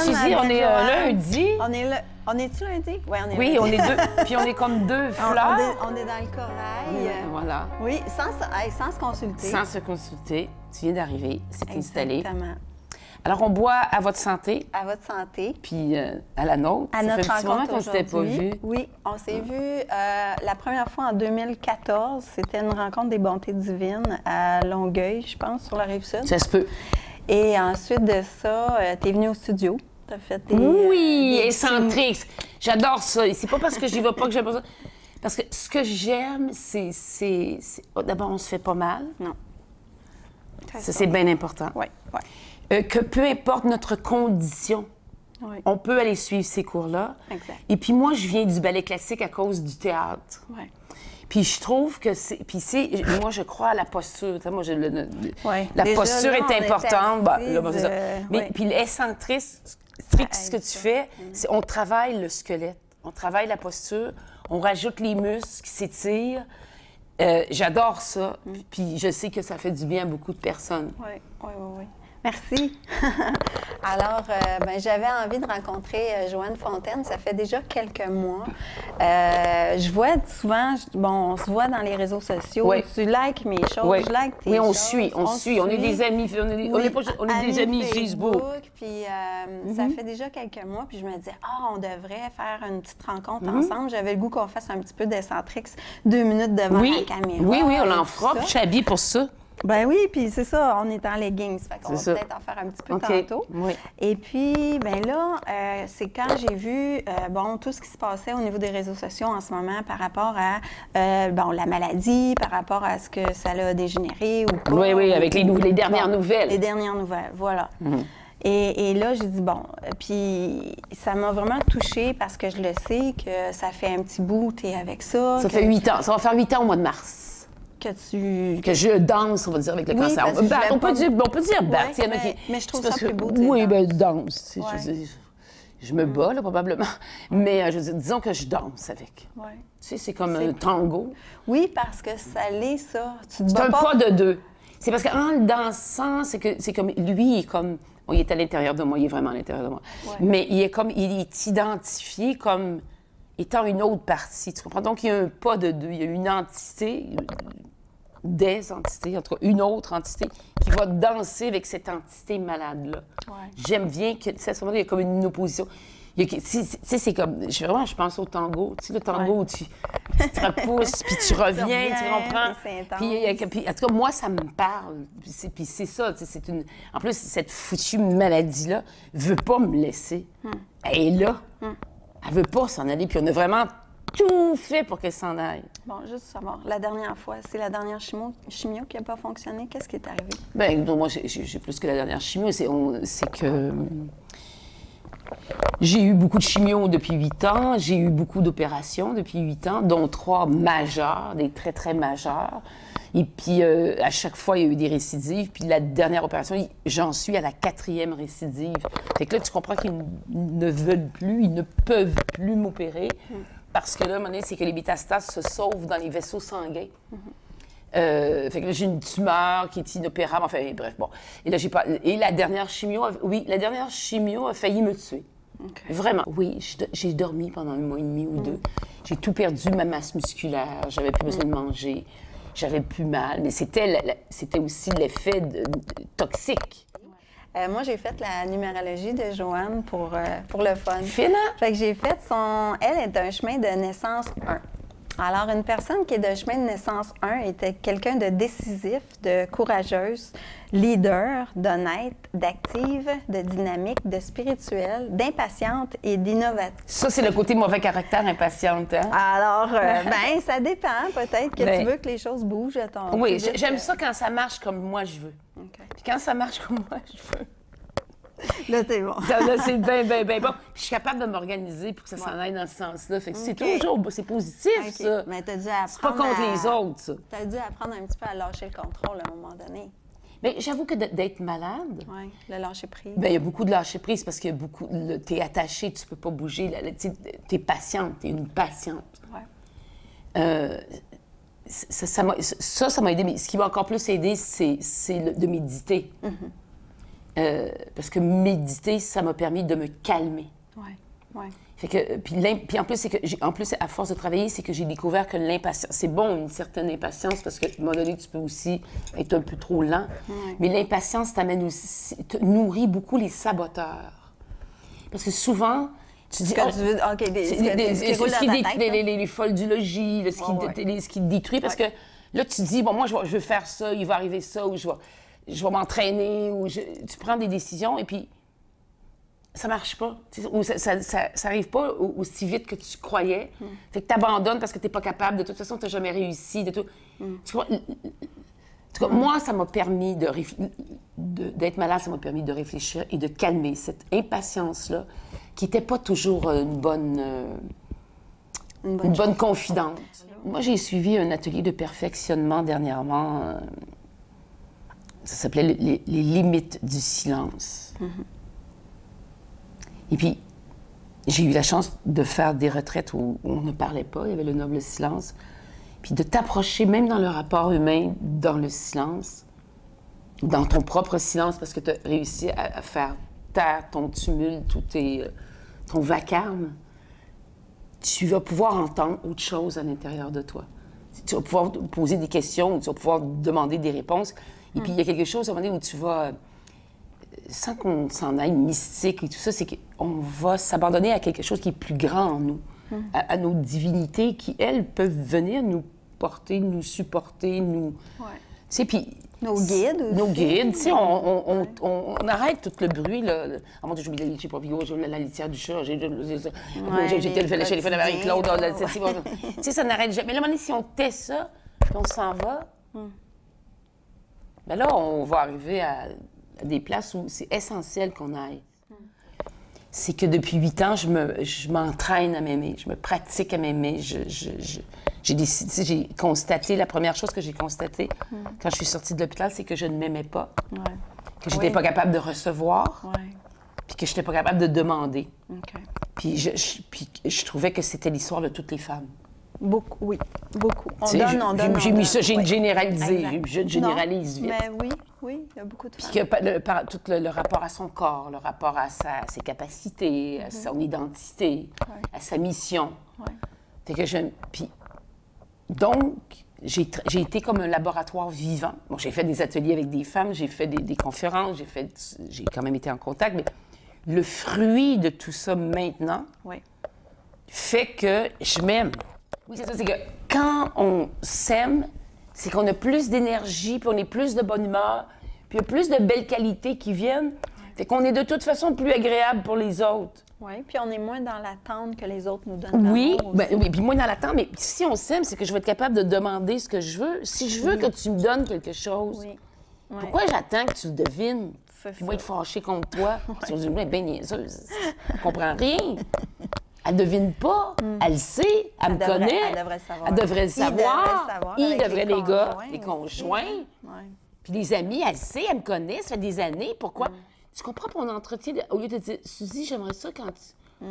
Suzy, on est lundi. On est-tu lundi? Oui, on est lundi. Oui, on est deux. Puis on est comme deux fleurs. On est dans le corail. Voilà. Oui, sans se consulter. Sans se consulter. Tu viens d'arriver, c'est installé. Exactement. Alors, on boit à votre santé. À votre santé. Puis à la nôtre. À notre rencontre. Ça fait un petit moment qu'on ne s'était pas vu. Oui, on s'est vu la première fois en 2014. C'était une rencontre des bontés divines à Longueuil, je pense, sur la Rive-Sud. Ça se peut. Et ensuite de ça, tu es venu au studio. Tu as fait Oui, Excentrix. J'adore ça. Et c'est pas parce que j'y vais pas que j'aime pas ça. Parce que ce que j'aime, c'est... D'abord, on se fait pas mal. Non. Ça, c'est bien important. Oui, oui. Que peu importe notre condition, oui. On peut aller suivre ces cours-là. Exact. Et puis moi, je viens du ballet classique à cause du théâtre. Oui. Puis je trouve que c'est... Puis moi, je crois à la posture. Moi, la déjà, posture là, est importante. Assise, Mais puis l'excentrice, ce que tu fais, c'est on travaille le squelette, on travaille la posture, on rajoute les muscles qui s'étirent. J'adore ça. Puis je sais que ça fait du bien à beaucoup de personnes. Oui, oui, oui, oui. Merci. Alors, j'avais envie de rencontrer Joanne Fontaine. Ça fait déjà quelques mois. Je vois souvent, on se voit dans les réseaux sociaux. Oui. Tu likes mes choses, oui. je like tes choses. Oui, on suit. On est des amis. On est des amis Facebook. Puis ça fait déjà quelques mois. Puis je me disais, on devrait faire une petite rencontre ensemble. J'avais le goût qu'on fasse un petit peu d'Excentrix, 2 minutes devant la caméra. Oui, on en fera. Puis je suis habillée pour ça. Ben oui, puis c'est ça, on est en leggings, fait qu'on va peut-être en faire un petit peu tantôt. Oui. Et puis, ben là, c'est quand j'ai vu, tout ce qui se passait au niveau des réseaux sociaux en ce moment par rapport à, la maladie, par rapport à ce que ça a dégénéré ou pas. Oui, avec les dernières nouvelles. Les dernières nouvelles, voilà. Et là, j'ai dit, puis ça m'a vraiment touchée parce que je le sais que ça fait un petit bout, tu es avec ça. Ça fait 8 ans, ça va faire 8 ans au mois de mars. Que je danse, on va dire, avec le cancer. On peut dire battre. Mais je trouve ça plus beau. Oui, danse. Je me bats, là, probablement. Mais disons que je danse avec. Ouais. Tu sais, c'est comme un tango. Oui, parce que ça l'est, ça. C'est un pas de deux. C'est parce qu'en le dansant, c'est comme... Lui, il est comme... il est à l'intérieur de moi, il est vraiment à l'intérieur de moi. Ouais. Mais il est identifié comme étant une autre partie, tu comprends? Donc, il y a un pas de deux. Il y a une entité... des entités, en tout cas une autre entité, qui va danser avec cette entité malade-là. Ouais. J'aime bien que, à ce moment-là, il y a comme une opposition. C'est comme, je pense au tango, tu sais, le tango où tu te repousses, puis tu reviens, tu comprends? Puis, en tout cas, moi, ça me parle. Puis c'est ça, c'est une... En plus, cette foutue maladie-là veut pas me laisser. Elle est là. Elle veut pas s'en aller, puis on a vraiment tout fait pour qu'elle s'en aille. Bon, juste savoir, la dernière fois, c'est la dernière chimio qui n'a pas fonctionné. Qu'est-ce qui est arrivé? Bien, moi, j'ai plus que la dernière chimio. C'est que j'ai eu beaucoup de chimio depuis 8 ans. J'ai eu beaucoup d'opérations depuis 8 ans, dont 3 majeures, des très, très majeures. Et puis, à chaque fois, il y a eu des récidives. Puis la dernière opération, j'en suis à la 4e récidive. Fait que là, tu comprends qu'ils ne veulent plus, ils ne peuvent plus m'opérer. Parce que là, à un moment donné, c'est que les métastases se sauvent dans les vaisseaux sanguins. Fait que là, j'ai une tumeur qui est inopérable. Enfin, bref, bon. Et là, Et la dernière chimio, la dernière chimio a failli me tuer. Okay. Vraiment. Oui, j'ai dormi pendant 1 mois et demi ou 2. J'ai tout perdu, ma masse musculaire. J'avais plus besoin de manger. J'avais plus mal. Mais c'était aussi l'effet toxique. Moi, j'ai fait la numérologie de Joanne pour le fun. Fina? Fait que j'ai fait Elle est d'un chemin de naissance 1. Alors, une personne qui est de chemin de naissance 1 était quelqu'un de décisif, de courageuse, leader, d'honnête, d'active, de dynamique, de spirituelle, d'impatiente et d'innovative. Ça, c'est le côté mauvais caractère, impatiente, hein? Alors, ça dépend. Peut-être que tu veux que les choses bougent à ton... Oui, j'aime ça quand ça marche comme moi je veux. Okay. Puis quand ça marche comme moi je veux... Là, c'est bon. Là, c'est bien bon. Je suis capable de m'organiser pour que ça s'en aille dans ce sens-là. Fait que c'est positif, ça. Mais t'as dû apprendre... C'est pas contre les autres, ça. T'as dû apprendre un petit peu à lâcher le contrôle à un moment donné. Bien, j'avoue que d'être malade... Oui, le lâcher-prise. Bien, il y a beaucoup de lâcher-prise parce qu'il y a beaucoup... T'es attaché, tu peux pas bouger. T'es patiente, t'es une patiente. Oui. Ça m'a aidé. Mais ce qui m'a encore plus aidé, c'est de méditer. Parce que méditer, ça m'a permis de me calmer. Oui, oui. Fait que, puis en plus, c'est que en plus, à force de travailler, c'est que j'ai découvert que l'impatience, c'est bon, une certaine impatience, parce qu'à un moment donné, tu peux aussi être un peu trop lent. Mais l'impatience t'amène aussi, te nourrit beaucoup les saboteurs. Parce que souvent, tu dis... Ce que tu veux, OK, les folles du logis, là, ce qui te détruit, parce que là, tu dis, bon, moi, je veux faire ça, il va arriver ça, ou je vais m'entraîner, ou tu prends des décisions, et puis ça marche pas. Ou ça arrive pas aussi vite que tu croyais. Fait que tu abandonnes parce que tu n'es pas capable. De toute façon, tu n'as jamais réussi. Tu vois, en tout cas, moi, ça m'a permis d'être malade, ça m'a permis de réfléchir et de calmer cette impatience-là, qui n'était pas toujours une bonne confidente. Moi, j'ai suivi un atelier de perfectionnement dernièrement. Ça s'appelait les limites du silence. Et puis, j'ai eu la chance de faire des retraites où on ne parlait pas, il y avait le noble silence. Puis de t'approcher, même dans le rapport humain, dans le silence, dans ton propre silence, parce que tu as réussi à faire taire ton tumulte, ton vacarme, tu vas pouvoir entendre autre chose à l'intérieur de toi. Tu vas pouvoir poser des questions, tu vas pouvoir demander des réponses. Et puis, il y a quelque chose à un moment donné où tu vas... sans qu'on s'en aille mystique et tout ça, c'est qu'on va s'abandonner à quelque chose qui est plus grand en nous, à nos divinités qui, elles, peuvent venir nous porter, nous supporter, nous... Tu sais, puis... Nos guides aussi. Nos guides, tu sais, on arrête tout le bruit, là. Ah mon Dieu, j'ai oublié la litière pour Vigo, j'ai la litière du chat, j'ai fait chez les feux avec Claude, tu sais, ça n'arrête jamais. Mais là, à un moment donné, si on tait ça, puis on s'en va, ben là, on va arriver à des places où c'est essentiel qu'on aille. C'est que depuis 8 ans, je m'entraîne à m'aimer, je me pratique à m'aimer. J'ai constaté, la première chose que j'ai constatée quand je suis sortie de l'hôpital, c'est que je ne m'aimais pas, que je n'étais pas capable de recevoir, puis que je n'étais pas capable de demander. Puis je trouvais que c'était l'histoire de toutes les femmes. Beaucoup, oui, beaucoup. On donne. J'ai mis ça, j'ai généralisé, Exact. je généralise vite. Mais oui, il y a beaucoup de femmes. Puis que tout le rapport à son corps, le rapport à ses capacités, à son identité, à sa mission. Fait que puis, donc, j'ai été comme un laboratoire vivant. Bon, j'ai fait des ateliers avec des femmes, j'ai fait des conférences, j'ai quand même été en contact, mais le fruit de tout ça maintenant fait que je m'aime. Oui, c'est ça, c'est que quand on s'aime, c'est qu'on a plus d'énergie, puis on est plus de bonne humeur, puis il y a plus de belles qualités qui viennent. Fait qu'on est de toute façon plus agréable pour les autres. Oui, puis on est moins dans l'attente que les autres nous donnent. Oui, puis moins dans l'attente, mais si on s'aime, c'est que je vais être capable de demander ce que je veux. Si je veux que tu me donnes quelque chose, pourquoi j'attends que tu le devines? Puis moi, être fâchée contre toi. Tu vas dire, ben niaiseuse, elle comprend rien. Elle ne devine pas, elle le sait, elle me connaît. Elle devrait le savoir. Elle devrait le savoir. Il devrait, les gars, les conjoints. Puis les amis, elle le sait, elle me connaît, ça fait des années. Pourquoi? Tu comprends pour un entretien, au lieu de dire, Suzy, j'aimerais ça quand tu...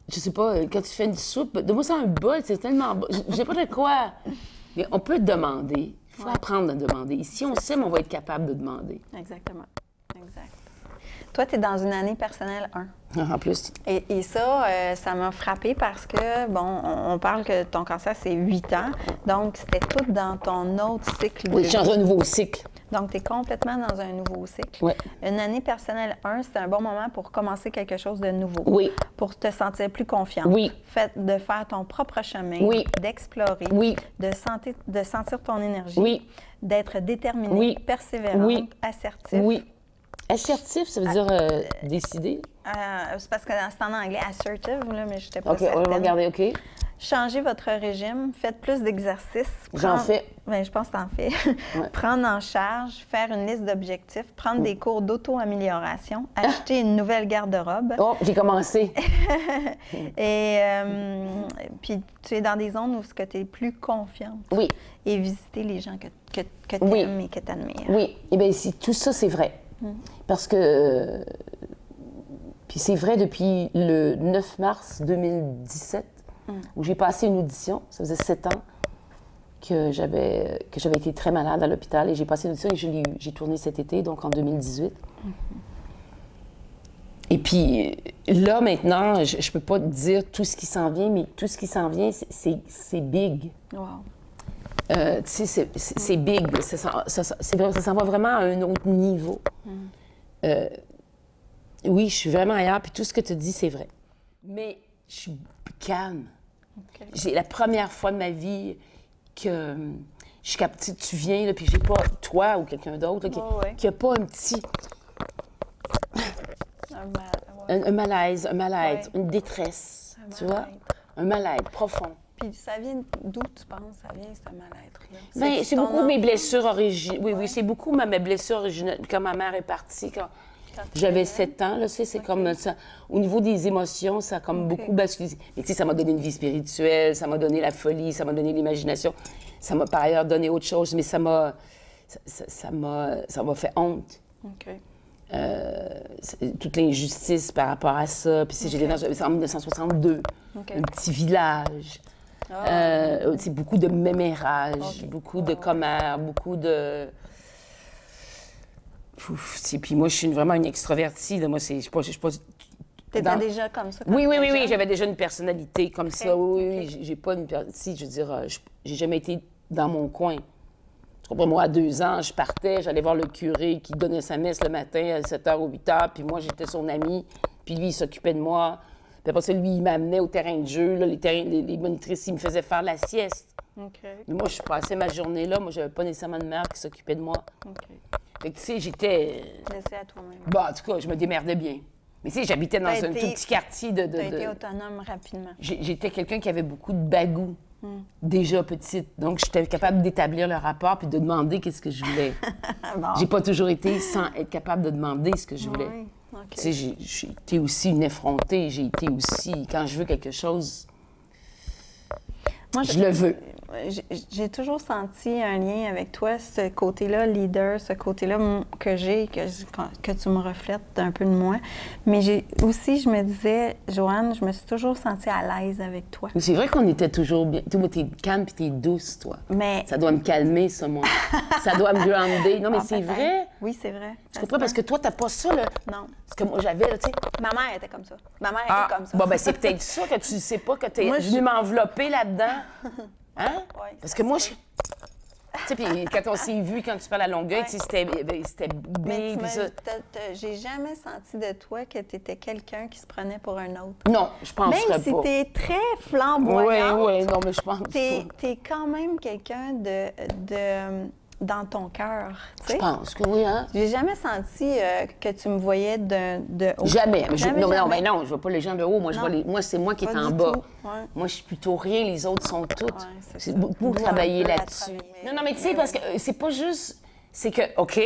Je sais pas, quand tu fais une soupe, donne-moi ça un bol, c'est tellement bon. Je sais pas de quoi. Mais on peut demander. Il faut apprendre à demander. Et si on s'aime, on va être capable de demander. Exactement. Exact. Toi, tu es dans une année personnelle 1. En plus. Et ça, ça m'a frappée parce que, bon, on parle que ton cancer, c'est 8 ans. Donc, c'était tout dans ton autre cycle de vie. Oui, je suis dans un nouveau cycle. Donc, tu es complètement dans un nouveau cycle. Oui. Une année personnelle 1, c'est un bon moment pour commencer quelque chose de nouveau. Oui. Pour te sentir plus confiante. Oui. De faire ton propre chemin. Oui. D'explorer. Oui. De sentir ton énergie. Oui. D'être déterminée, oui. persévérante, oui. assertif. Oui. Assertif, ça veut dire décider? C'est parce que c'est en anglais, assertive, là, mais je n'étais pas OK, certaine. on va regarder, OK. Changez votre régime, faites plus d'exercices. J'en fais. Bien, je pense que tu en fais. Prendre en charge, faire une liste d'objectifs, prendre des cours d'auto-amélioration, acheter une nouvelle garde-robe. Oh, j'ai commencé. Et puis, tu es dans des zones où tu es plus confiante. Oui. Et visiter les gens que tu aimes et que tu admires. Oui. Eh bien, tout ça, c'est vrai. Parce que... puis c'est vrai depuis le 9 mars 2017, où j'ai passé une audition, ça faisait 7 ans. que j'avais été très malade à l'hôpital et j'ai passé une audition et j'ai tourné cet été, donc en 2018. Et puis là, maintenant, je ne peux pas te dire tout ce qui s'en vient, mais tout ce qui s'en vient, c'est big. Wow. Tu sais, c'est big. Ça s'en va vraiment à un autre niveau. Oui, je suis vraiment ailleurs, puis tout ce que tu dis, c'est vrai. Mais je suis calme. Okay. C'est la première fois de ma vie que je suis capable. Tu viens, là, puis j'ai pas, toi ou quelqu'un d'autre, qui a pas un petit... Un malaise, une détresse, tu vois? Un mal-être profond. Puis ça vient d'où, tu penses, ça vient, ce mal-être-là? Bien, c'est beaucoup mes blessures originelles. Oui, c'est beaucoup mes blessures originelles. Quand ma mère est partie, quand j'avais 7 ans, là, c'est comme ça. Au niveau des émotions, ça a comme beaucoup basculé. Mais tu sais, ça m'a donné une vie spirituelle, ça m'a donné la folie, ça m'a donné l'imagination. Ça m'a par ailleurs donné autre chose, mais ça m'a fait honte. Toute l'injustice par rapport à ça. Puis j'étais en 1962, un petit village. C'est beaucoup de mémérage, beaucoup de commères, beaucoup de... Puis moi, je suis vraiment une extravertie. Là. Moi, je suis pas... T'étais déjà comme ça? Oui, j'avais déjà une personnalité comme ça. Oui, j'ai pas une... Si, je veux dire, j'ai jamais été dans mon coin. Moi, à 2 ans, je partais, j'allais voir le curé qui donnait sa messe le matin à 7h ou 8h, puis moi, j'étais son ami, puis lui, il s'occupait de moi. Puis après ça, lui, il m'amenait au terrain de jeu, là, les monitrices, ils me faisaient faire la sieste. Mais moi, je passais ma journée là, moi, j'avais pas nécessairement de mère qui s'occupait de moi. Fait que, tu sais, j'étais... Laissée à toi-même. Bon, en tout cas, je me démerdais bien. Mais tu sais, j'habitais dans un tout petit quartier de... T'as été autonome rapidement. J'étais quelqu'un qui avait beaucoup de bagou. Déjà petite. Donc, j'étais capable d'établir le rapport puis de demander qu'est-ce que je voulais. J'ai pas toujours été sans être capable de demander ce que je voulais. Tu sais, j'ai été aussi une effrontée. J'ai été aussi... Quand je veux quelque chose, je le veux. J'ai toujours senti un lien avec toi, ce côté-là, leader, ce côté-là que j'ai, que tu me reflètes un peu de moi. Mais je me disais, Joanne, je me suis toujours sentie à l'aise avec toi. C'est vrai qu'on était toujours bien. Toi, t'es calme puis t'es douce, toi. Mais... Ça doit me calmer, ça, moi. Ça doit me grounder. Non, mais c'est vrai. Oui, c'est vrai. Tu comprends? Parce que toi, t'as pas ça, là. Non. Ce que moi, j'avais, là, tu sais. Ma mère était comme ça. Ma mère était comme ça. Bon, ben c'est peut-être ça que tu sais pas, que t'es venue m'envelopper là-dedans. Hein? Oui, parce que moi, tu sais, puis quand on s'est vu, quand tu parles à Longueuil, c'était big, puis ça. J'ai jamais senti de toi que tu étais quelqu'un qui se prenait pour un autre. Non, je penserais pas. Même si tu es très flamboyante. Oui, non, mais je pense tu es quand même quelqu'un de dans ton cœur. Je pense que oui, hein? J'ai jamais senti que tu me voyais de haut. Jamais. Non, je vois pas les gens de haut. Moi, moi c'est moi qui est en bas. Ouais. Moi, je suis plutôt rien. Les autres sont toutes. Ouais, c'est beaucoup travailler là-dessus. Non, mais tu sais, parce que c'est pas juste... C'est que, OK,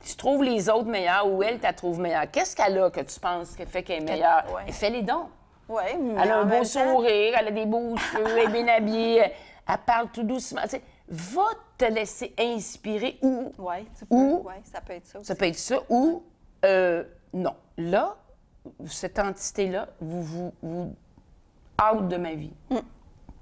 tu trouves les autres meilleurs ou elle, tu la trouves meilleure. Qu'est-ce qu'elle a que tu penses qui fait qu'elle est meilleure? Elle fait les dons. Oui, mais elle a un beau sourire, elle a des beaux cheveux, elle est bien habillée, elle parle tout doucement. Tu sais, va te laisser inspirer ou... Oui, ça peut être ça aussi. Ça peut être ça ou... non. Là, cette entité-là, vous out de ma vie.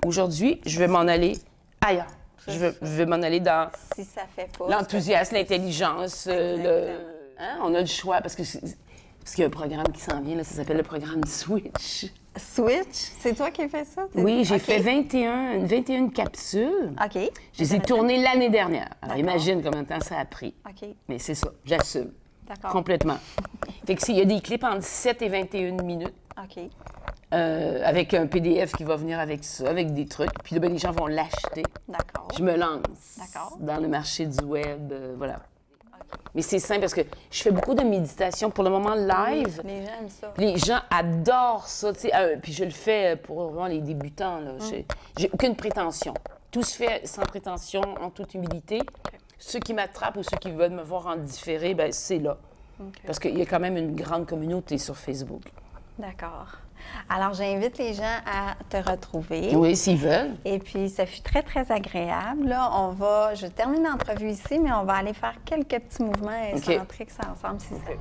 Aujourd'hui, je vais m'en aller ailleurs. Je vais m'en aller dans... Si ça fait pas... L'enthousiasme, l'intelligence, hein? On a le choix, parce qu'il y a un programme qui s'en vient, là, ça s'appelle le programme Switch. Switch? C'est toi qui as fait ça? Oui, j'ai fait 21 capsules. OK. Je les ai tournées l'année dernière. Alors, imagine combien de temps ça a pris. OK. Mais c'est ça, j'assume. D'accord. Complètement. Fait que il y a des clips entre 7 et 21 minutes. OK. Avec un PDF qui va venir avec ça, avec des trucs. Puis là, ben, les gens vont l'acheter. D'accord. Je me lance dans le marché du web, voilà. Mais c'est simple parce que je fais beaucoup de méditation pour le moment live. Les gens aiment ça. Les gens adorent ça, tu sais. Puis je le fais pour vraiment les débutants, là. J'ai aucune prétention. Tout se fait sans prétention, en toute humilité. Ceux qui m'attrapent ou ceux qui veulent me voir en différé, ben c'est là. Parce qu'il y a quand même une grande communauté sur Facebook. D'accord. Alors, j'invite les gens à te retrouver. Oui, s'ils veulent. Et puis, ça fut très, très agréable. Là, je termine l'entrevue ici, mais on va aller faire quelques petits mouvements excentriques ensemble, si ça te va.